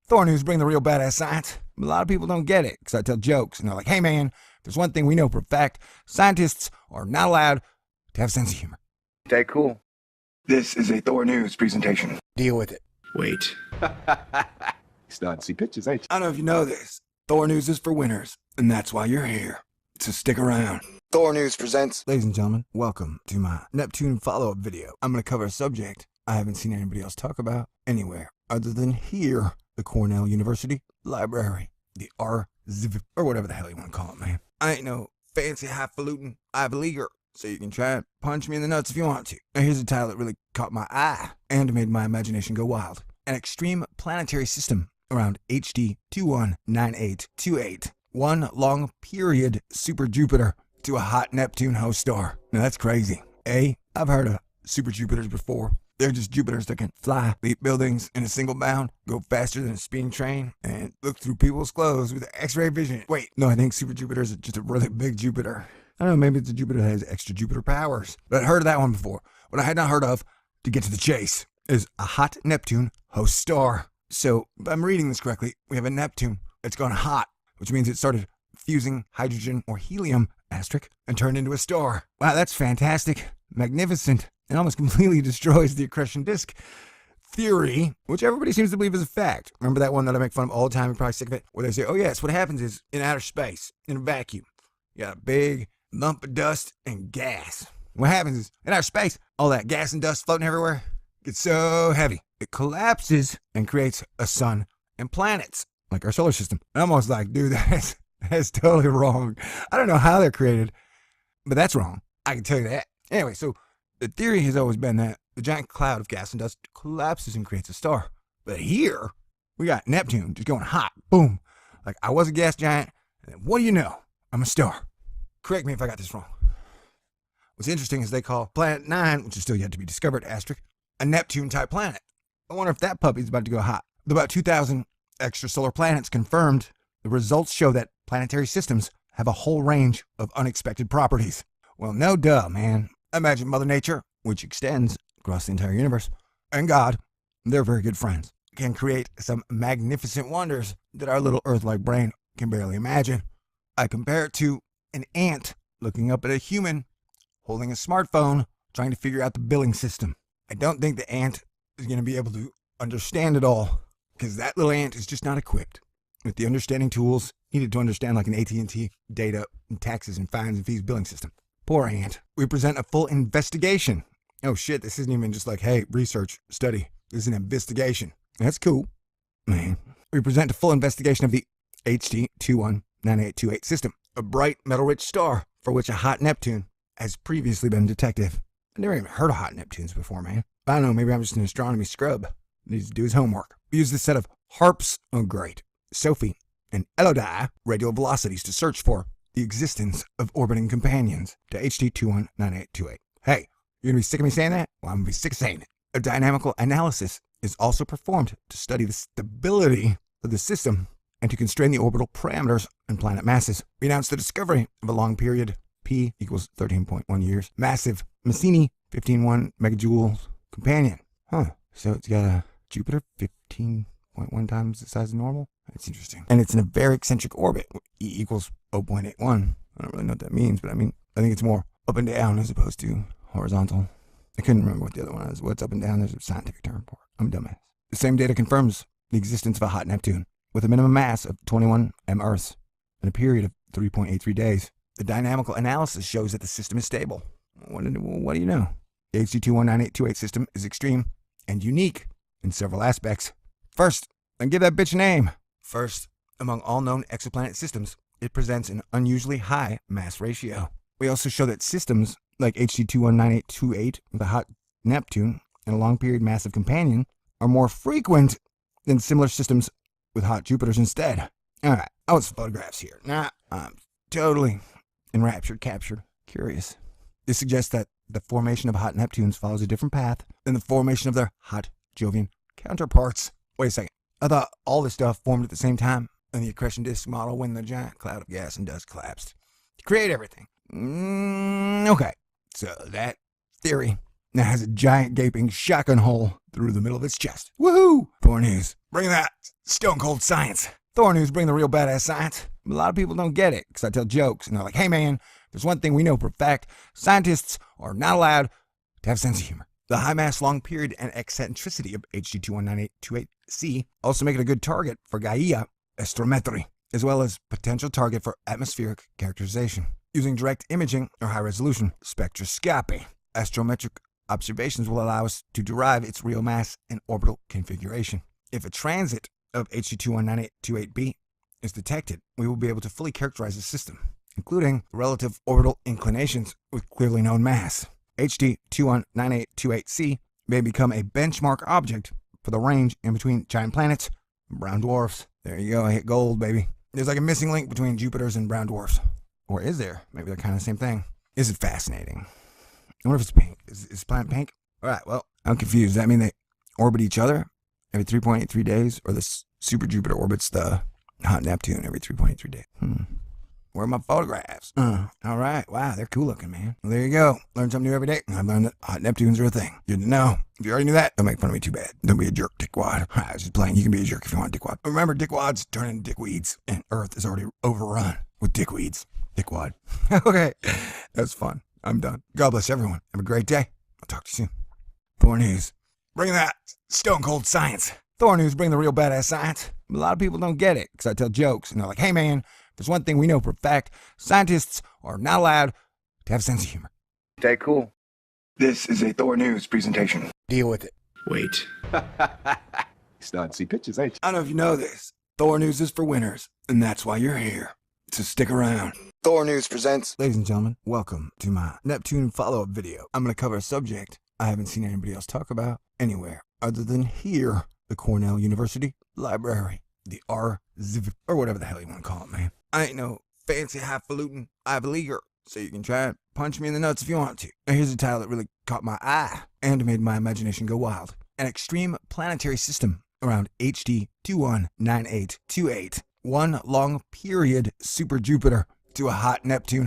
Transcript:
Thor News bring the real badass science. A lot of people don't get it because I tell jokes and they're like, hey man, there's one thing we know for a fact. Scientists are not allowed to have sense of humor. Stay cool. This is a Thor News presentation. Deal with it. Wait. Starting to see pictures, ain't you? I don't know if you know this. Thor News is for winners, and that's why you're here. So stick around. Thor News presents. Ladies and gentlemen, welcome to my Neptune follow-up video. I'm going to cover a subject I haven't seen anybody else talk about anywhere other than here, the Cornell University Library, the RZV, or whatever the hell you want to call it, man. I ain't no fancy highfalutin Ivy Leaguer, so you can try and punch me in the nuts if you want to. Now here's a title that really caught my eye and made my imagination go wild. An extreme planetary system around HD 219828. One long period super Jupiter to a hot Neptune host star. Now that's crazy. I've heard of super Jupiters before. They're just Jupiters that can fly, leap buildings in a single bound, go faster than a speeding train, and look through people's clothes with X-ray vision. Wait, no, I think super Jupiters are just a really big Jupiter. I don't know, maybe it's a Jupiter that has extra Jupiter powers. But I'd heard of that one before. What I had not heard of, to get to the chase, is a hot Neptune host star. So, if I'm reading this correctly, we have a Neptune that's gone hot, which means it started fusing hydrogen or helium, asterisk, and turned into a star. Wow, that's fantastic, magnificent. It almost completely destroys the accretion disk theory, which everybody seems to believe is a fact. Remember that one that I make fun of all the time? You're probably sick of it. Where they say, oh yes, what happens is in outer space, in a vacuum, you got a big lump of dust and gas. What happens is in outer space, all that gas and dust floating everywhere gets so heavy, it collapses and creates a sun and planets, like our solar system. And I'm almost like, dude, that's totally wrong. I don't know how they're created, but that's wrong. I can tell you that. Anyway, so the theory has always been that the giant cloud of gas and dust collapses and creates a star. But here, we got Neptune just going hot. Boom. Like, I was a gas giant, and what do you know? I'm a star. Correct me if I got this wrong. What's interesting is they call Planet 9, which is still yet to be discovered, asterisk, a Neptune-type planet. I wonder if that puppy's about to go hot. With about 2,000 extrasolar planets confirmed, the results show that planetary systems have a whole range of unexpected properties. Well, no duh, man. Imagine Mother Nature, which extends across the entire universe, and God, they're very good friends, can create some magnificent wonders that our little Earth-like brain can barely imagine. I compare it to an ant looking up at a human holding a smartphone trying to figure out the billing system. I don't think the ant is going to be able to understand it all because that little ant is just not equipped with the understanding tools needed to understand like an AT&T data and taxes and fines and fees billing system. Poor ant. We present a full investigation. Oh shit, this isn't even just like, hey, research, study. This is an investigation. That's cool, man. We present a full investigation of the HD 219828 system, a bright metal-rich star for which a hot Neptune has previously been detected. I never even heard of hot Neptunes before, man. I don't know, maybe I'm just an astronomy scrub. Needs to do his homework. We use this set of HARPS, oh great, SOPHIE, and ELODIE radial velocities to search for the existence of orbiting companions to HD 219828. Hey, you're gonna be sick of me saying that? Well, I'm gonna be sick of saying it. A dynamical analysis is also performed to study the stability of the system and to constrain the orbital parameters and planet masses. We announced the discovery of a long period, P equals 13.1 years, massive msini 15.1 megajoules companion. So it's got a Jupiter 15.1 times the size of normal. That's interesting. And it's in a very eccentric orbit. E equals 0.81. I don't really know what that means, but I think it's more up and down as opposed to horizontal. I couldn't remember what the other one is. What's up and down? There's a scientific term for it. I'm a dumbass. The same data confirms the existence of a hot Neptune with a minimum mass of 21 m-Earths in a period of 3.83 days. The dynamical analysis shows that the system is stable. What do you know? The HD 219828 system is extreme and unique in several aspects. First, and give that bitch a name. First, among all known exoplanet systems, it presents an unusually high mass ratio. We also show that systems like HD 219828 with a hot Neptune and a long period massive companion are more frequent than similar systems with hot Jupiters instead. Alright, I want some photographs here. Nah, I'm totally enraptured, captured, curious. This suggests that the formation of hot Neptunes follows a different path than the formation of their hot Jovian counterparts. Wait a second. I thought all this stuff formed at the same time in the accretion disk model when the giant cloud of gas and dust collapsed to create everything. Okay, so that theory now has a giant gaping shotgun hole through the middle of its chest. Woohoo! Poor news. Bring that stone cold science. Thor News bring the real badass science. A lot of people don't get it because I tell jokes and they're like, hey man, there's one thing we know for a fact. Scientists are not allowed to have sense of humor. The high mass, long period, and eccentricity of HD 219828C also make it a good target for Gaia astrometry, as well as potential target for atmospheric characterization. Using direct imaging or high-resolution spectroscopy, astrometric observations will allow us to derive its real mass and orbital configuration. If a transit of HD 219828b is detected, we will be able to fully characterize the system, including relative orbital inclinations with clearly known mass. HD 219828c may become a benchmark object for the range in between giant planets and brown dwarfs. There you go, I hit gold, baby. There's like a missing link between Jupiters and brown dwarfs. Or is there? Maybe they're kind of the same thing. Is it fascinating? I wonder if it's pink. Is planet pink? All right, well, I'm confused. Does that mean they orbit each other every 3.83 days? Or the super Jupiter orbits the hot Neptune every 3.83 days? Where are my photographs? All right. Wow, they're cool looking, man. Well, there you go. Learn something new every day. I've learned that hot Neptunes are a thing. Good to know. If you already knew that, don't make fun of me too bad. Don't be a jerk, dickwad. I was just playing. You can be a jerk if you want, dickwad. Remember, dickwads turn into dickweeds, and Earth is already overrun with dickweeds. Dickwad. Okay, that's fun. I'm done. God bless everyone. Have a great day. I'll talk to you soon. Thor News. Bring that stone cold science. Thor News bring the real badass science. A lot of people don't get it because I tell jokes, and they're like, hey man, there's one thing we know for a fact. Scientists are not allowed to have sense of humor. Stay cool. This is a Thor News presentation. Deal with it. Wait. Starting to see pictures, ain't you? I don't know if you know this. Thor News is for winners, and that's why you're here. So stick around. Thor News presents. Ladies and gentlemen, welcome to my Neptune follow-up video. I'm going to cover a subject I haven't seen anybody else talk about anywhere other than here, the Cornell University Library, the RZV, or whatever the hell you want to call it, man. I ain't no fancy highfalutin Ivy Leaguer, so you can try and punch me in the nuts if you want to. Now here's a title that really caught my eye and made my imagination go wild. An extreme planetary system around HD 219828. One long period super Jupiter to a hot Neptune.